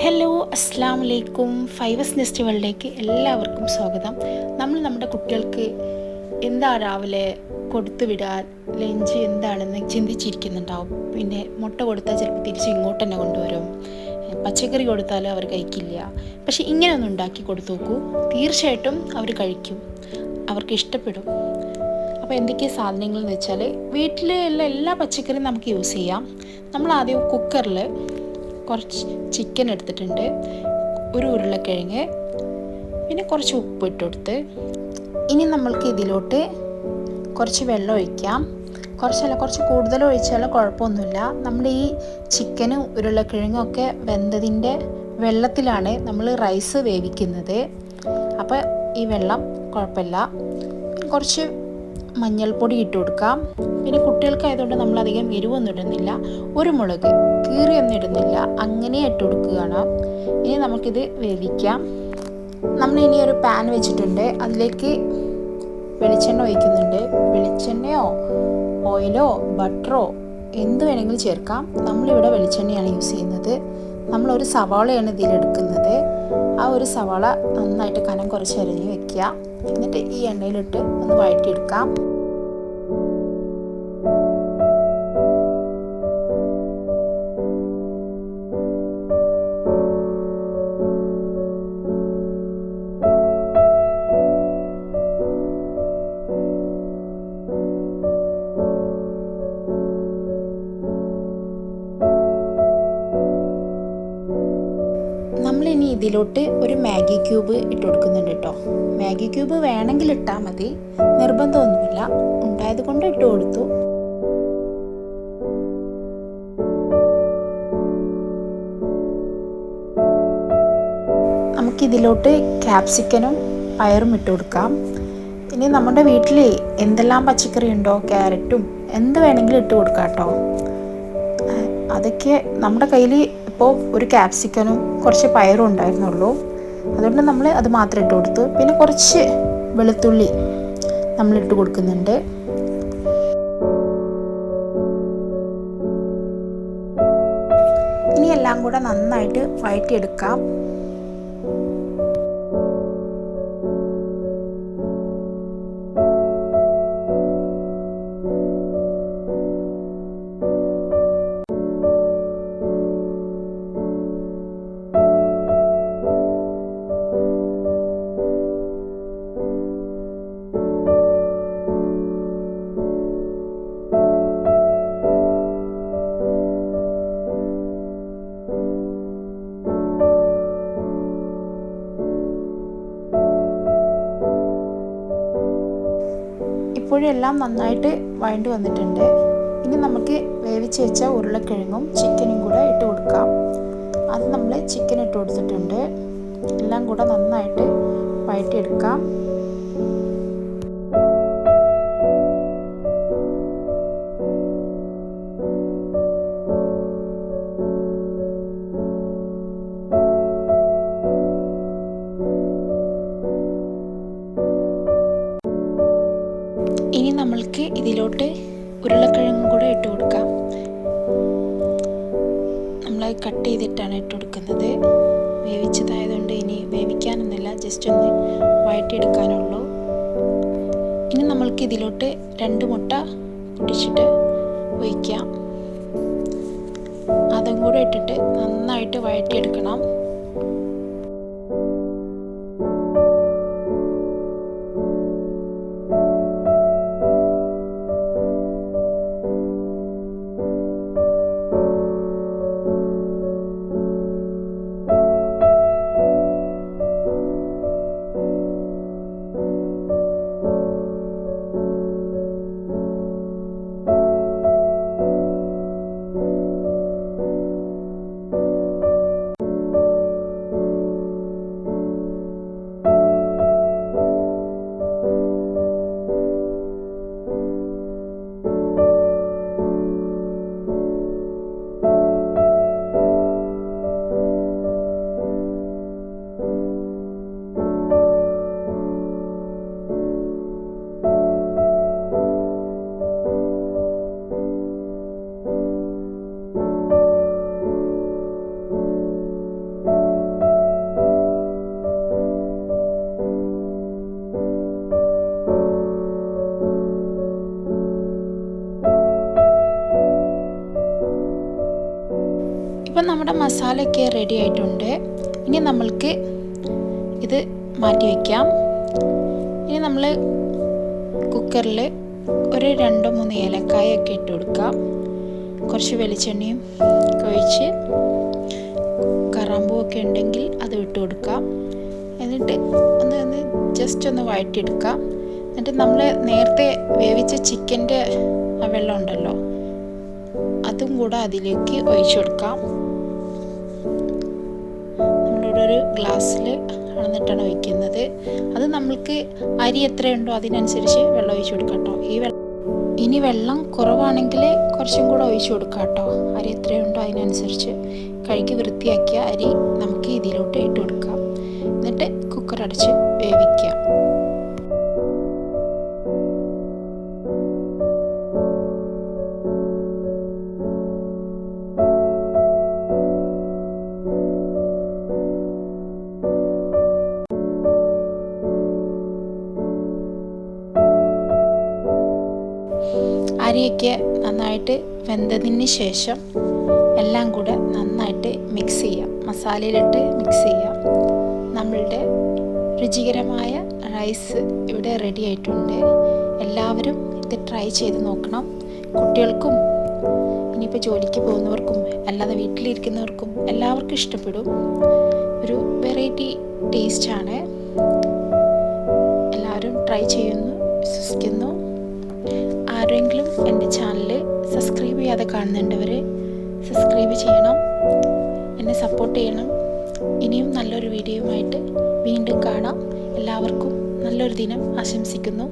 Hello, അസ്സാം വലൈക്കും. Fives nest വേൾഡിലേക്ക് എല്ലാവർക്കും സ്വാഗതം. നമ്മൾ നമ്മുടെ കുട്ടികൾക്ക് എന്താ രാവിലെ കൊടുത്തു വിടാൻ ലഞ്ച് എന്താണെന്ന് ചിന്തിച്ചിരിക്കുന്നുണ്ടാവും. പിന്നെ മുട്ട കൊടുത്താൽ ചിലപ്പോൾ തിരിച്ച് ഇങ്ങോട്ട് തന്നെ കൊണ്ടുവരും, പച്ചക്കറി കൊടുത്താലും അവർ കഴിക്കില്ല. പക്ഷേ ഇങ്ങനെയൊന്നും ഉണ്ടാക്കി കൊടുത്തു നോക്കൂ, തീർച്ചയായിട്ടും അവർ കഴിക്കും, അവർക്ക് ഇഷ്ടപ്പെടും. അപ്പോൾ എന്തൊക്കെയാണ് സാധനങ്ങൾ എന്ന് വെച്ചാൽ, വീട്ടിലുള്ള എല്ലാ പച്ചക്കറിയും നമുക്ക് യൂസ് ചെയ്യാം. നമ്മൾ ആദ്യം കുക്കറിൽ കുറച്ച് ചിക്കൻ എടുത്തിട്ടുണ്ട്, ഒരു ഉരുളക്കിഴങ്ങ്, പിന്നെ കുറച്ച് ഉപ്പ് ഇട്ട് കൊടുത്ത്. ഇനി നമ്മൾക്ക് ഇതിലോട്ട് കുറച്ച് വെള്ളം ഒഴിക്കാം. കുറച്ച് കൂടുതൽ ഒഴിച്ചാൽ കുഴപ്പമൊന്നുമില്ല. നമ്മൾ ഈ ചിക്കനും ഉരുളക്കിഴങ്ങും ഒക്കെ വെന്തതിൻ്റെ വെള്ളത്തിലാണ് നമ്മൾ റൈസ് വേവിക്കുന്നത്. അപ്പോൾ ഈ വെള്ളം കുഴപ്പമില്ല. കുറച്ച് മഞ്ഞൾപ്പൊടി ഇട്ട് കൊടുക്കാം. പിന്നെ കുട്ടികൾക്കായതുകൊണ്ട് നമ്മളധികം എരിവൊന്നും ഇടുന്നില്ല. ഒരു മുളക് കീറിയൊന്നും ഇടുന്നില്ല, അങ്ങനെ ഇട്ട് കൊടുക്കുകയാണ്. ഇനി നമുക്കിത് വേവിക്കാം. നമ്മളിനി ഒരു പാൻ വെച്ചിട്ടുണ്ട്, അതിലേക്ക് വെളിച്ചെണ്ണ ഒഴിക്കുന്നുണ്ട്. വെളിച്ചെണ്ണയോ ഓയിലോ ബട്ടറോ എന്ത് വേണമെങ്കിലും ചേർക്കാം. നമ്മളിവിടെ വെളിച്ചെണ്ണയാണ് യൂസ് ചെയ്യുന്നത്. നമ്മളൊരു സവാളയാണ് ഇതിലെടുക്കുന്നത്. ആ ഒരു സവാള നന്നായിട്ട് കനം കുറച്ച് അരിഞ്ഞ് വെക്കുക. എന്നിട്ട് ഈ എണ്ണയിലിട്ട് ഒന്ന് വഴറ്റിയെടുക്കാം. നമ്മളിനി ഇതിലോട്ട് ഒരു മാഗി ക്യൂബ് ഇട്ട് കൊടുക്കുന്നുണ്ട് കേട്ടോ. മാഗി ക്യൂബ് വേണമെങ്കിൽ ഇട്ടാൽ മതി, നിർബന്ധമൊന്നുമില്ല. ഉണ്ടായത് കൊണ്ട് ഇട്ട് കൊടുത്തു. നമുക്കിതിലോട്ട് ക്യാപ്സിക്കനും പയറും ഇട്ട് കൊടുക്കാം. ഇനി നമ്മുടെ വീട്ടിൽ എന്തെല്ലാം പച്ചക്കറി ഉണ്ടോ, ക്യാരറ്റും എന്ത് വേണമെങ്കിലും ഇട്ട് കൊടുക്കാം കേട്ടോ. അതൊക്കെ നമ്മുടെ കയ്യിൽ ഇപ്പോൾ ഒരു ക്യാപ്സിക്കനും കുറച്ച് പയറും ഉണ്ടായിരുന്നുള്ളൂ, അതുകൊണ്ട് നമ്മൾ അത് മാത്രം ഇട്ട് കൊടുത്തു. പിന്നെ കുറച്ച് വെളുത്തുള്ളി നമ്മളിട്ട് കൊടുക്കുന്നുണ്ട്. ഇനി എല്ലാം കൂടെ നന്നായിട്ട് വഴറ്റിയെടുക്കാം. ഇപ്പോഴെല്ലാം നന്നായിട്ട് വഴണ്ടി വന്നിട്ടുണ്ട്. ഇനി നമുക്ക് വേവിച്ച് വെച്ച ഉരുളക്കിഴങ്ങും ചിക്കനും കൂടെ ഇട്ട് കൊടുക്കാം. അത് നമ്മൾ ചിക്കൻ ഇട്ട് കൊടുത്തിട്ടുണ്ട്. എല്ലാം കൂടെ നന്നായിട്ട് വഴറ്റിയെടുക്കാം. ഇനി നമ്മൾക്ക് ഇതിലോട്ട് ഉരുളക്കിഴങ്ങും കൂടെ ഇട്ട് കൊടുക്കാം. നമ്മൾ കട്ട് ചെയ്തിട്ടാണ് ഇട്ട് കൊടുക്കുന്നത്. വേവിച്ചതായതുകൊണ്ട് ഇനി വേവിക്കാനൊന്നുമില്ല, ജസ്റ്റ് ഒന്ന് വഴറ്റിയെടുക്കാനുള്ളൂ. ഇനി നമ്മൾക്ക് ഇതിലോട്ട് 2 മുട്ട പൊട്ടിച്ചിട്ട് ഒഴിക്കാം. അതും കൂടെ ഇട്ടിട്ട് നന്നായിട്ട് വഴറ്റിയെടുക്കണം. മസാലയൊക്കെ റെഡി ആയിട്ടുണ്ട്. ഇനി നമ്മൾക്ക് ഇത് മാറ്റി വയ്ക്കാം. ഇനി നമ്മൾ കുക്കറിൽ ഒരു 2-3 ഏലക്കായൊക്കെ ഇട്ട് കൊടുക്കാം. കുറച്ച് വെളിച്ചെണ്ണയും ഒഴിച്ച് കറാമ്പൂവൊക്കെ ഉണ്ടെങ്കിൽ അത് ഇട്ട് കൊടുക്കാം. എന്നിട്ട് ഒന്ന് ജസ്റ്റ് ഒന്ന് വഴറ്റിയെടുക്കാം. എന്നിട്ട് നമ്മൾ നേരത്തെ വേവിച്ച ചിക്കൻ്റെ ആ വെള്ളം ഉണ്ടല്ലോ, അതും കൂടെ അതിലേക്ക് ഒഴിച്ചു കൊടുക്കാം. നമ്മളിവിടെ ഒരു ഗ്ലാസ്സിൽ അളന്നിട്ടാണ് ഒഴിക്കുന്നത്. അത് നമ്മൾക്ക് അരി എത്രയുണ്ടോ അതിനനുസരിച്ച് വെള്ളം ഒഴിച്ചു കൊടുക്കാം കേട്ടോ. ഇനി വെള്ളം കുറവാണെങ്കിൽ കുറച്ചും കൂടെ ഒഴിച്ചു കൊടുക്കാം കേട്ടോ. അരി എത്രയുണ്ടോ അതിനനുസരിച്ച് കഴുകി വൃത്തിയാക്കിയ അരി നമുക്ക് ഇതിലോട്ട് ഇട്ട് കൊടുക്കാം. എന്നിട്ട് കുക്കർ അടച്ച് വേവിക്കാം. അരിയൊക്കെ നന്നായിട്ട് വെന്തതിന് ശേഷം എല്ലാം കൂടെ നന്നായിട്ട് മിക്സ് ചെയ്യാം. മസാലയിലിട്ട് മിക്സ് ചെയ്യാം. നമ്മളുടെ രുചികരമായ റൈസ് ഇവിടെ റെഡി ആയിട്ടുണ്ട്. എല്ലാവരും ഇത് ട്രൈ ചെയ്ത് നോക്കണം. കുട്ടികൾക്കും ഇനിയിപ്പോൾ ജോലിക്ക് പോകുന്നവർക്കും അല്ലാതെ വീട്ടിലിരിക്കുന്നവർക്കും എല്ലാവർക്കും ഇഷ്ടപ്പെടും. ഒരു വെറൈറ്റി ടേസ്റ്റാണ്. എല്ലാവരും ട്രൈ ചെയ്യുന്നു വിശ്വസിക്കുന്നു. ആരെങ്കിലും എൻ്റെ ചാനൽ സബ്സ്ക്രൈബ് ചെയ്യാതെ കാണുന്നുണ്ടവർ സബ്സ്ക്രൈബ് ചെയ്യണം, എന്നെ സപ്പോർട്ട് ചെയ്യണം. ഇനിയും നല്ലൊരു വീഡിയോയുമായിട്ട് വീണ്ടും കാണാം. എല്ലാവർക്കും നല്ലൊരു ദിനം ആശംസിക്കുന്നു.